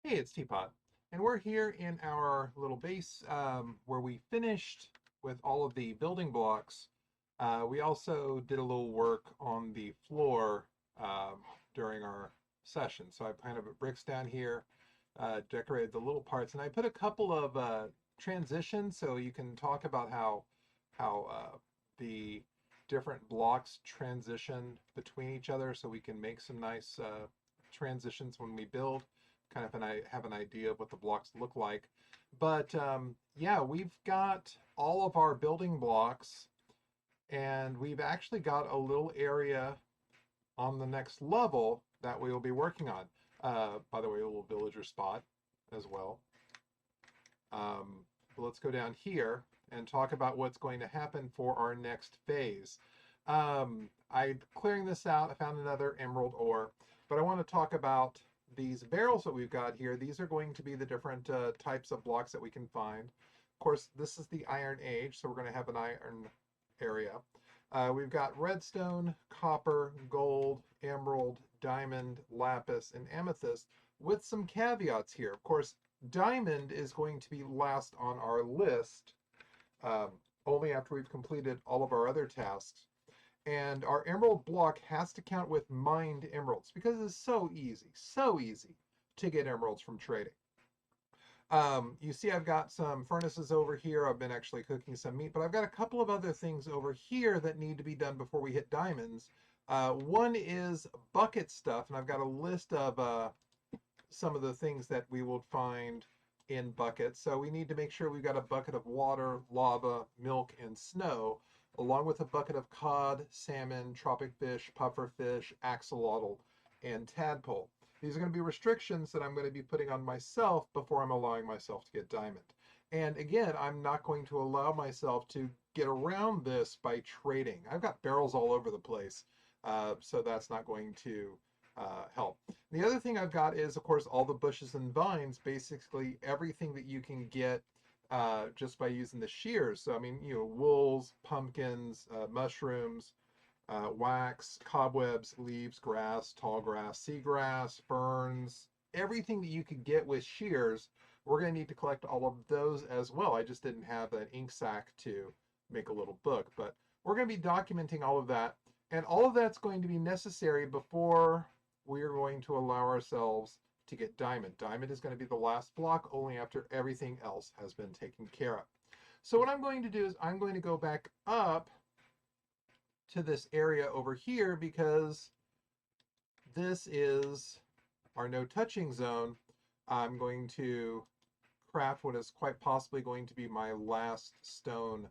Hey, it's Teapot, and we're here in our little base where we finished with all of the building blocks. We also did a little work on the floor um, during our session. So I kind of put bricks down here, decorated the little parts, and I put a couple of transitions so you can talk about how the different blocks transition between each other, so we can make some nice transitions when we build kind of have an idea of what the blocks look like. But yeah, we've got all of our building blocks, and we've actually got a little area on the next level that we will be working on. By the way, a little villager spot as well. But let's go down here and talk about what's going to happen for our next phase. I clearing this out, I found another emerald ore, but I want to talk about these barrels that we've got here. These are going to be the different types of blocks that we can find. Of course, this is the Iron Age, so we're going to have an iron area. We've got redstone, copper, gold, emerald, diamond, lapis, and amethyst with some caveats here. Of course, diamond is going to be last on our list, um, only after we've completed all of our other tasks. And our emerald block has to count with mined emeralds because it's so easy to get emeralds from trading. You see I've got some furnaces over here. I've been actually cooking some meat, but I've got a couple of other things over here that need to be done before we hit diamonds. One is bucket stuff, and I've got a list of some of the things that we will find in buckets. So we need to make sure we've got a bucket of water, lava, milk, and snow, along with a bucket of cod, salmon, tropic fish, puffer fish, axolotl, and tadpole. These are going to be restrictions that I'm going to be putting on myself before I'm allowing myself to get diamond. And again, I'm not going to allow myself to get around this by trading. I've got barrels all over the place, so that's not going to help. The other thing I've got is, of course, all the bushes and vines, basically everything that you can get just by using the shears. So, I mean, wools, pumpkins, mushrooms, wax, cobwebs, leaves, grass, tall grass, seagrass, ferns, everything that you could get with shears. We're going to need to collect all of those as well. I just didn't have an ink sac to make a little book, but we're going to be documenting all of that. And all of that's going to be necessary before we are going to allow ourselves to get diamond. Diamond is going to be the last block only after everything else has been taken care of. So what I'm going to do is I'm going to go back up to this area over here because this is our no touching zone. I'm going to craft what is quite possibly going to be my last stone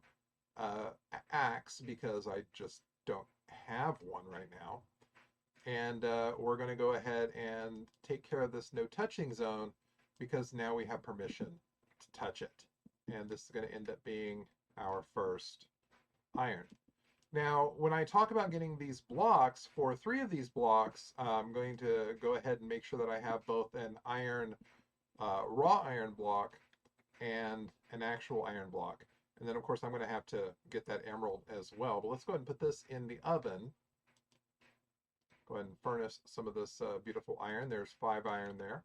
axe because I just don't have one right now. And we're going to go ahead and take care of this no touching zone because now we have permission to touch it. And this is going to end up being our first iron. Now, when I talk about getting these blocks, for 3 of these blocks, I'm going to go ahead and make sure that I have both an iron, raw iron block and an actual iron block. And then, of course, I'm going to have to get that emerald as well. But let's go ahead and put this in the oven. Go ahead and furnace some of this beautiful iron. There's 5 iron there.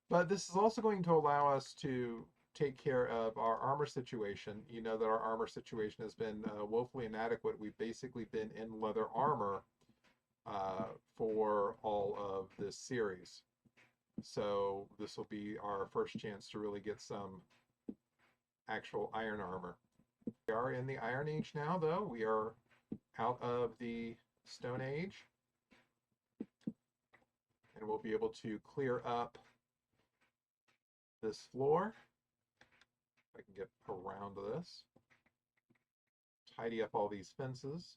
But this is also going to allow us to take care of our armor situation. You know that our armor situation has been woefully inadequate. We've basically been in leather armor for all of this series. So this will be our first chance to really get some actual iron armor. We are in the Iron Age now, though. We are out of the Stone Age. And we'll be able to clear up this floor. If I can get around this. Tidy up all these fences.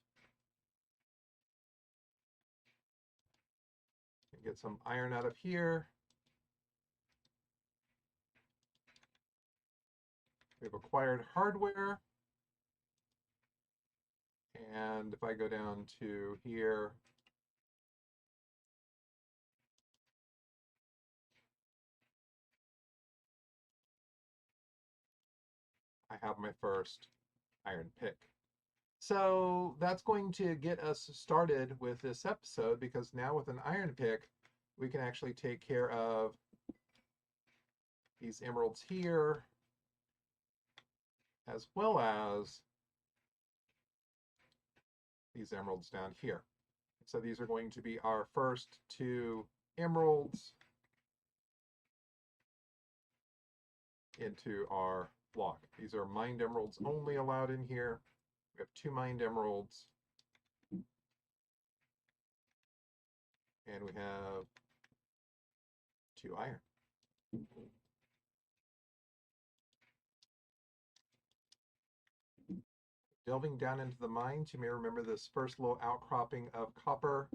And get some iron out of here. We've acquired hardware. And if I go down to here, I have my first iron pick. So that's going to get us started with this episode because now with an iron pick, we can actually take care of these emeralds here, as well as these emeralds down here. So these are going to be our first 2 emeralds into our block. These are mined emeralds only allowed in here. We have 2 mined emeralds. And we have 2 iron. Delving down into the mines, you may remember this first little outcropping of copper,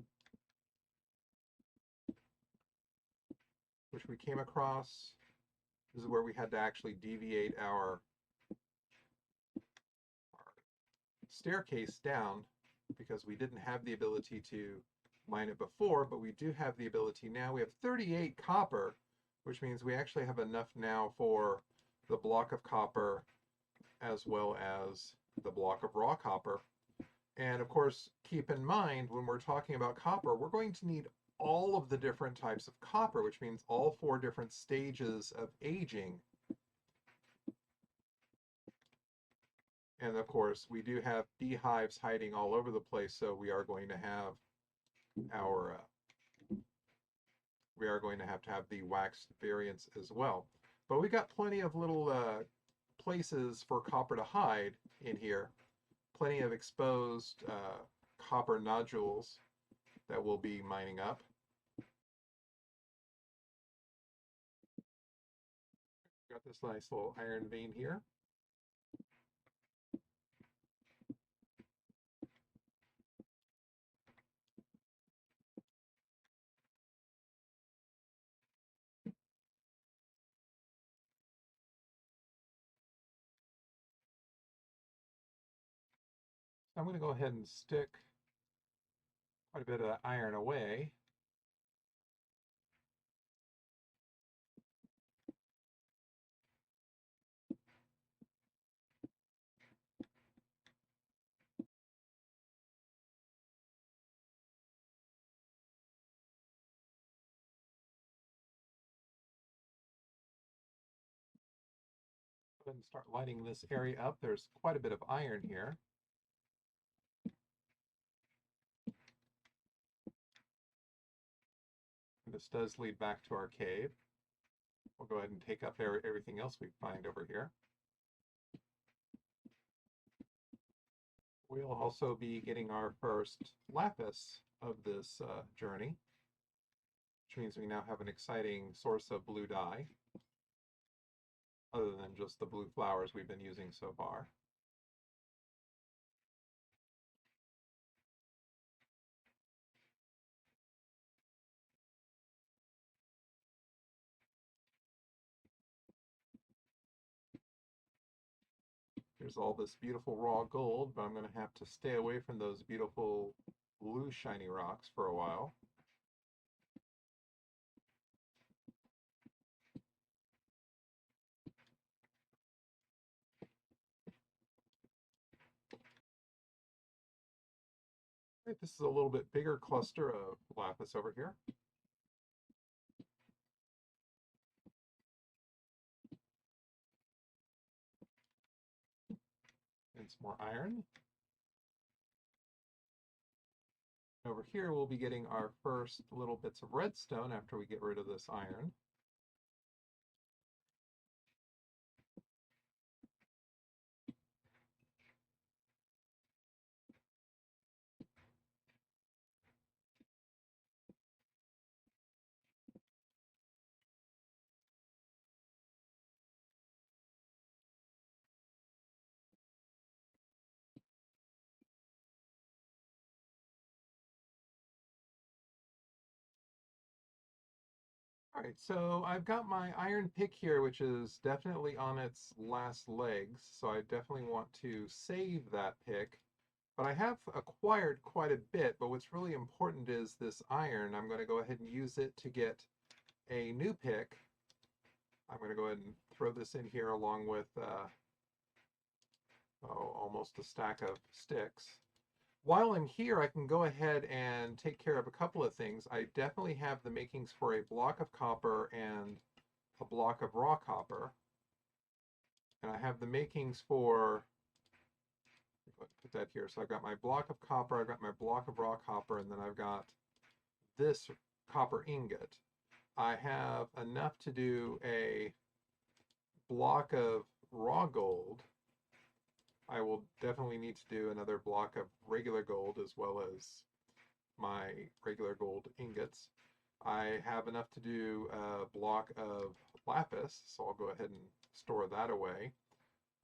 which we came across. This is where we had to actually deviate our staircase down because we didn't have the ability to mine it before, but we do have the ability now. We have 38 copper, which means we actually have enough now for the block of copper as well as the block of raw copper. And of course, keep in mind when we're talking about copper, we're going to need all of the different types of copper, which means all 4 different stages of aging. And of course, we do have beehives hiding all over the place, so we are going to have our have the waxed variants as well. But we got plenty of little places for copper to hide in here. Plenty of exposed copper nodules that we'll be mining up. Got this nice little iron vein here. I'm going to go ahead and stick quite a bit of that iron away. Go ahead and start lighting this area up. There's quite a bit of iron here. This does lead back to our cave. We'll go ahead and take up everything else we find over here. We'll also be getting our first lapis of this journey, which means we now have an exciting source of blue dye, other than just the blue flowers we've been using so far. There's all this beautiful raw gold, but I'm going to have to stay away from those beautiful blue shiny rocks for a while. Right, this is a little bit bigger cluster of lapis over here. And some more iron. Over here, we'll be getting our first little bits of redstone after we get rid of this iron. All right, so I've got my iron pick here, which is definitely on its last legs, so I definitely want to save that pick. But I have acquired quite a bit, but what's really important is this iron. I'm going to go ahead and use it to get a new pick. I'm going to go ahead and throw this in here along with almost a stack of sticks. While I'm here, I can go ahead and take care of a couple of things. I definitely have the makings for a block of copper and a block of raw copper, and I have the makings for, put that here. So I've got my block of copper, I've got my block of raw copper, and then I've got this copper ingot. I have enough to do a block of raw gold. I will definitely need to do another block of regular gold as well as my regular gold ingots. I have enough to do a block of lapis, so I'll go ahead and store that away.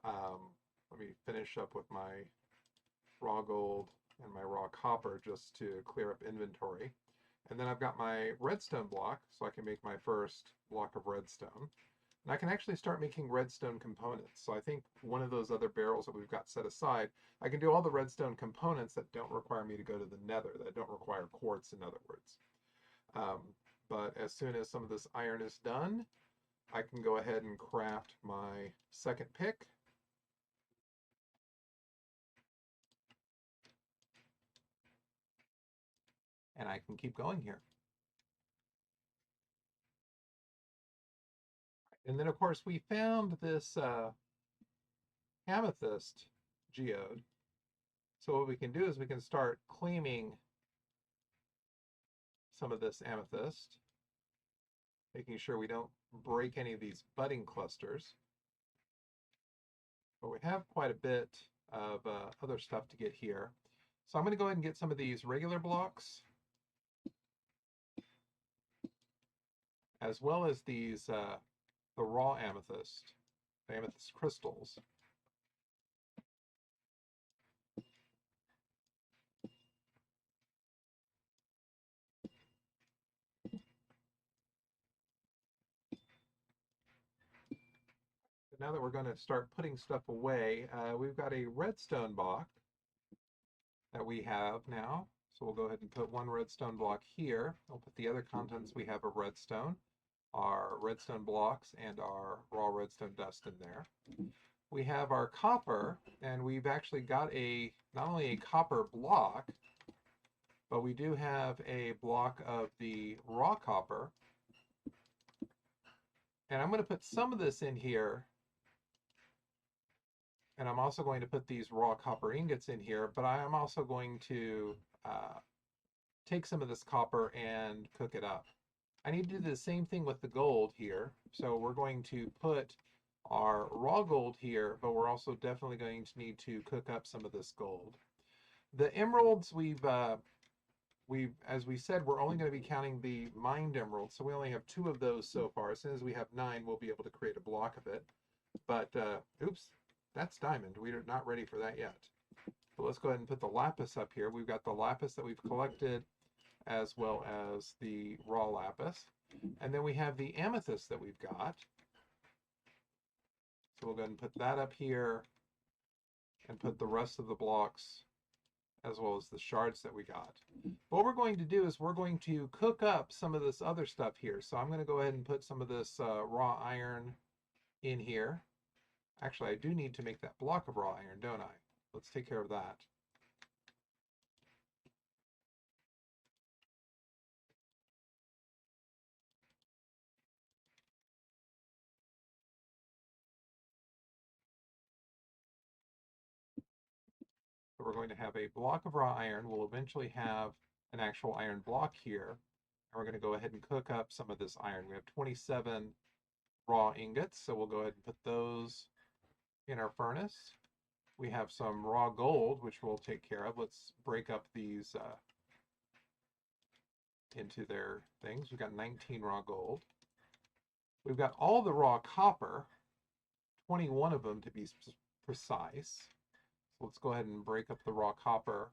Let me finish up with my raw gold and my raw copper just to clear up inventory. And then I've got my redstone block, so I can make my first block of redstone. And I can actually start making redstone components. So I think one of those other barrels that we've got set aside, I can do all the redstone components that don't require me to go to the nether, that don't require quartz, in other words. But as soon as some of this iron is done, I can go ahead and craft my second pick. And I can keep going here. And then, of course, we found this amethyst geode. So what we can do is we can start claiming some of this amethyst, making sure we don't break any of these budding clusters. But we have quite a bit of other stuff to get here. So I'm going to go ahead and get some of these regular blocks, as well as these, the raw amethyst, the amethyst crystals. Now that we're going to start putting stuff away, we've got a redstone block that we have now. So we'll go ahead and put one redstone block here. I'll put the other contents we have of redstone, our redstone blocks, and our raw redstone dust in there. We have our copper, and we've actually got not only a copper block, but we do have a block of the raw copper. And I'm going to put some of this in here. And I'm also going to put these raw copper ingots in here, but I am also going to take some of this copper and cook it up. I need to do the same thing with the gold here. So we're going to put our raw gold here, but we're also definitely going to need to cook up some of this gold. The emeralds, as we said, we're only going to be counting the mined emeralds, so we only have 2 of those so far. As soon as we have 9, we'll be able to create a block of it. But, oops, that's diamond. We're not ready for that yet. So let's go ahead and put the lapis up here. We've got the lapis that we've collected, as well as the raw lapis. And then we have the amethyst that we've got. So we'll go ahead and put that up here and put the rest of the blocks as well as the shards that we got. What we're going to do is we're going to cook up some of this other stuff here. So I'm going to go ahead and put some of this raw iron in here. Actually, I do need to make that block of raw iron, don't I? Let's take care of that. So we're going to have a block of raw iron. We'll eventually have an actual iron block here. And we're going to go ahead and cook up some of this iron. We have 27 raw ingots, so we'll go ahead and put those in our furnace. We have some raw gold, which we'll take care of. Let's break up these into their things. We've got 19 raw gold. We've got all the raw copper, 21 of them to be precise. So let's go ahead and break up the raw copper.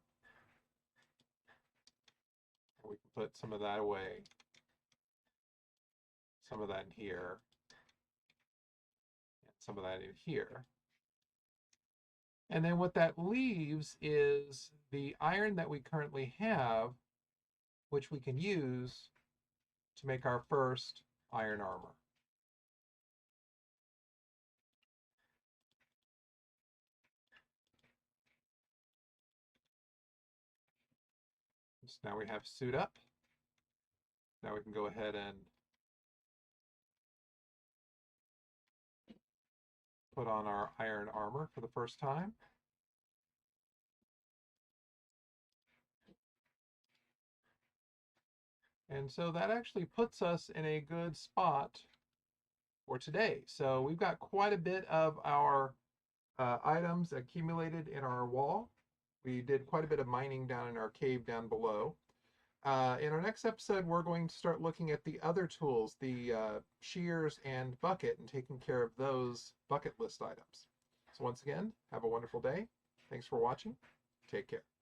And we can put some of that away. Some of that in here. And some of that in here. And then what that leaves is the iron that we currently have, which we can use to make our first iron armor. So now we have suit up. Now we can go ahead and put on our iron armor for the first time. And so that actually puts us in a good spot for today. So we've got quite a bit of our items accumulated in our wall. We did quite a bit of mining down in our cave down below. In our next episode, we're going to start looking at the other tools, the shears and bucket, and taking care of those bucket list items. So once again, have a wonderful day. Thanks for watching. Take care.